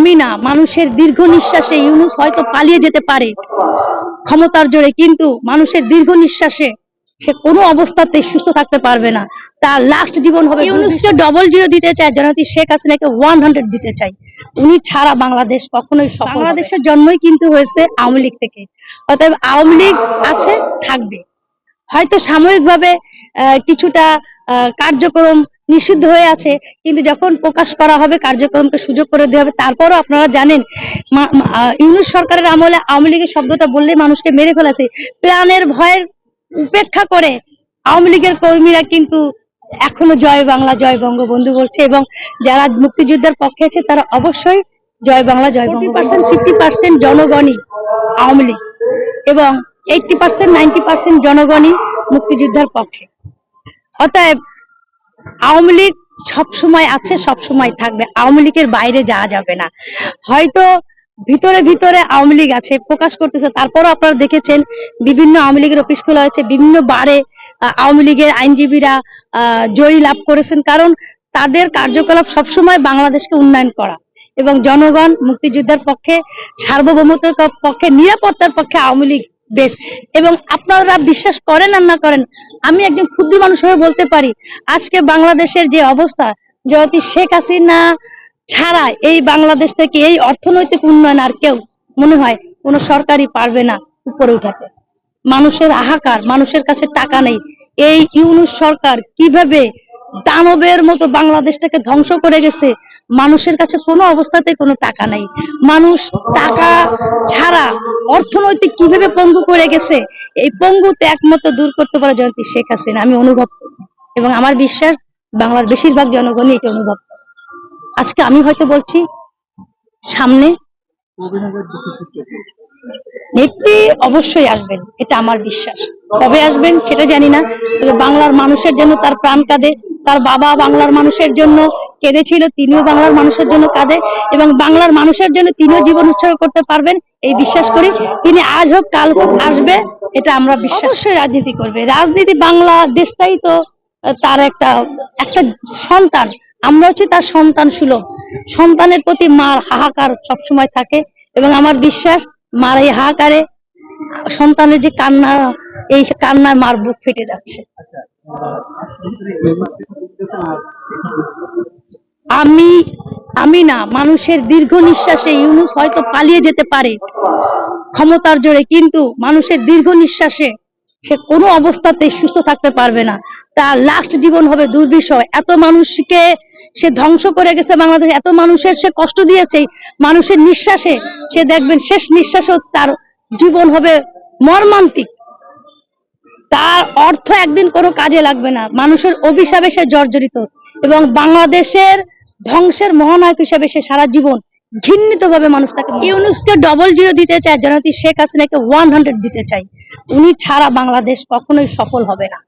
আমি না, মানুষের দীর্ঘ নিঃশ্বাসে ইউনূস হয়তো পালিয়ে যেতে পারে ক্ষমতার জোরে, কিন্তু মানুষের দীর্ঘ নিঃশ্বাসে সে কোনো অবস্থাতেই সুস্থ থাকতে পারবে না। তার লাস্ট জীবন হবে। ইউনূসকে 0 দিতে চায়, জননেত্রী শেখ হাসিনাকে 100 দিতে চাই। উনি ছাড়া বাংলাদেশ কখনোই বাংলাদেশের জন্মই কিন্তু হয়েছে আওয়ামী লীগ থেকে। অতএব আওয়ামী লীগ আছে, থাকবে। হয়তো সাময়িকভাবে কিছুটা কার্যক্রম নিষিদ্ধ হয়ে আছে, কিন্তু যখন প্রকাশ করা হবে কার্যক্রমকে সুযোগ করে দেওয়া হবে। তারপরও আপনারা জানেন ইউনূস সরকারের আমলে আওয়ামী লীগের শব্দটা বললেই মানুষকে মেরে ফেলেছে। প্রাণের ভয়ের উপেক্ষা করে আওয়ামী লীগের কর্মীরা কিন্তু এখনো জয় বাংলা জয় বঙ্গবন্ধু বলছে, এবং যারা মুক্তিযুদ্ধের পক্ষে আছে তারা অবশ্যই জয় বাংলা জয় বঙ্গবন্ধু। 50% জনগণই আওয়ামী লীগ এবং 80% 90% জনগণই মুক্তিযুদ্ধের পক্ষে। অতএব আওয়ামী লীগ সবসময় আছে, সবসময় থাকবে। আওয়ামী লীগের বাইরে যাওয়া যাবে না। হয়তো ভিতরে ভিতরে আওয়ামী লীগ আছে, প্রকাশ করতেছে, তারপরও আপনারা দেখেছেন বিভিন্ন আওয়ামী লীগের অফিস খোলা হয়েছে, বিভিন্ন বারে আওয়ামী লীগের আইনজীবীরা জয়ী লাভ করেছেন, কারণ তাদের কার্যকলাপ সবসময় বাংলাদেশকে উন্নয়ন করা এবং জনগণ মুক্তিযুদ্ধের পক্ষে, সার্বভৌমত্বের পক্ষে, নিরাপত্তার পক্ষে আওয়ামী লীগ বেশ। এবং আপনারা বিশ্বাস করেন আর না করেন, আমি একজন ক্ষুদ্র মানুষ হয়ে বলতে পারি, আজকে বাংলাদেশের যে অবস্থা, জয়তী শেখ হাসিনা ছাড়া এই বাংলাদেশ থেকে এই অর্থনৈতিক উন্নয়ন আর কেউ মনে হয় কোনো সরকারই পারবে না উপরে উঠাতে। মানুষের হাহাকার, মানুষের কাছে টাকা নেই। এই ইউনূস সরকার কিভাবে দানবের মতো বাংলাদেশটাকে ধ্বংস করে গেছে, মানুষের কাছে কোনো অবস্থাতে কোনো টাকা নাই। মানুষ টাকা ছাড়া অর্থনৈতিক কিভাবে পঙ্গু করে গেছে, এই পঙ্গুতে একমাত্র দূর করতে পারে জয়ন্তী শেখ হাসিনা, আমি অনুভব করি। এবং আমার বিশ্বাস বাংলার বেশিরভাগ জনগণই এটা অনুভব করে। আজকে আমি হয়তো বলছি, সামনে নেত্রী অবশ্যই আসবেন, এটা আমার বিশ্বাস। কবে আসবেন সেটা জানি না, তবে বাংলার মানুষের জন্য তার প্রাণ কাঁদে। তার বাবা বাংলার মানুষের জন্য কেঁদেছিল, তিনিও বাংলার মানুষের জন্য কাঁদে, এবং বাংলার মানুষের জন্য তিনিও জীবন উৎসর্গ করতে পারবেন এই বিশ্বাস করি। তিনি আজ হোক কাল হোক আসবে, এটা আমরা বিশ্বাস। অবশ্যই রাজনীতি করবে। রাজনীতি, বাংলাদেশটাই তো তার একটা একটা সন্তান। আমরা হচ্ছে তার সন্তান সুলভ। সন্তানের প্রতি মার হাহাকার সবসময় থাকে, এবং আমার বিশ্বাস মার এই হাহাকারে সন্তানের যে কান্না, এই কান্নায় মার বুক ফেটে যাচ্ছে। আমি আমি না, মানুষের দীর্ঘ নিঃশ্বাসে ইউনূস হয়তো পালিয়ে যেতে পারে ক্ষমতার জোরে, কিন্তু মানুষের দীর্ঘ নিঃশ্বাসে সে কোনো অবস্থাতেই সুস্থ থাকতে পারবে না। তার লাস্ট জীবন হবে দুর্বিষহ। এত মানুষকে সে ধ্বংস করে গেছে বাংলাদেশ, এত মানুষের সে কষ্ট দিয়েছে, মানুষের নিঃশ্বাসে সে দেখবেন শেষ নিঃশ্বাসেও তার জীবন হবে মর্মান্তিক। তার অর্থ একদিন কোনো কাজে লাগবে না। মানুষের অভিশাপে সে জর্জরিত, এবং বাংলাদেশের ধ্বংসের মহানায়ক হিসেবে সে সারা জীবন ঘৃণিত ভাবে মানুষ তাকে। ইউনূসকে 0 দিতে চায়, জননেত্রী শেখ হাসিনাকে 100 দিতে চাই। উনি ছাড়া বাংলাদেশ কখনোই সফল হবে না।